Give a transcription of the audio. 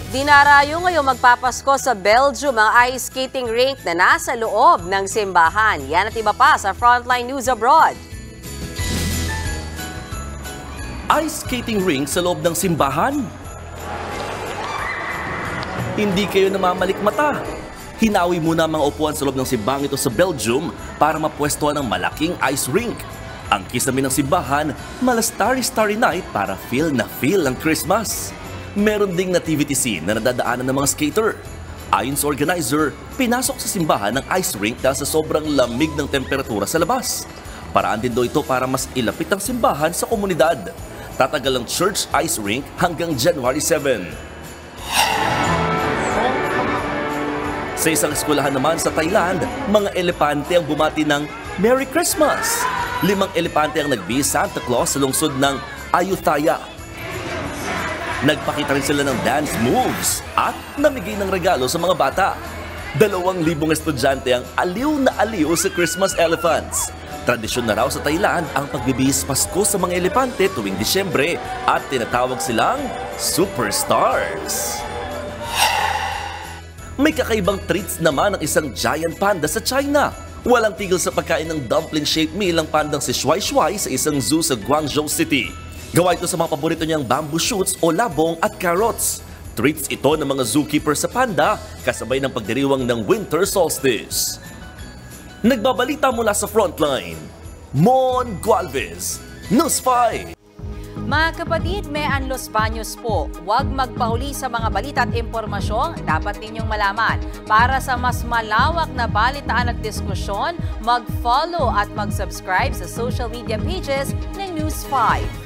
Dinarayo ngayong magpapasko sa Belgium ang ice skating rink na nasa loob ng simbahan. Yan at iba pa sa Frontline News Abroad. Ice skating rink sa loob ng simbahan? Hindi kayo namamalikmata. Hinawi muna ang mga upuan sa loob ng simbahan ito sa Belgium para mapwestuhan ng malaking ice rink. Ang kisame ng simbahan, mala starry night para feel ang Christmas. Meron ding nativity scene na nadadaanan ng mga skater. Ayon sa organizer, pinasok sa simbahan ng ice rink dahil sa sobrang lamig ng temperatura sa labas. Paraan din daw ito para mas ilapit ang simbahan sa komunidad. Tatagal ang church ice rink hanggang January 7. Sa isang eskwelahan naman sa Thailand, mga elepante ang bumati ng Merry Christmas! 5 elepante ang nagbihis Santa Claus sa lungsod ng Ayutthaya. Nagpakita rin sila ng dance moves at namigay ng regalo sa mga bata. 2,000 estudyante ang aliw na aliw sa Christmas elephants. Tradisyon na raw sa Thailand ang pagbibihis Pasko sa mga elepante tuwing Disyembre at tinatawag silang superstars. May kakaibang treats naman ang isang giant panda sa China. Walang tigil sa pagkain ng dumpling-shaped meal ang pandang si Shuai Shuai sa isang zoo sa Guangzhou City. Gawa ito sa mga paborito niyang bamboo shoots o labong at carrots. Treats ito ng mga zookeeper sa panda kasabay ng pagdiriwang ng winter solstice. Nagbabalita mula sa Frontline, Mon Gualvez, News 5. Mga kapatid, may Los Baños po. Huwag magpahuli sa mga balita at impormasyong dapat ninyong malaman. Para sa mas malawak na balitaan at diskusyon, mag-follow at mag-subscribe sa social media pages ng News 5.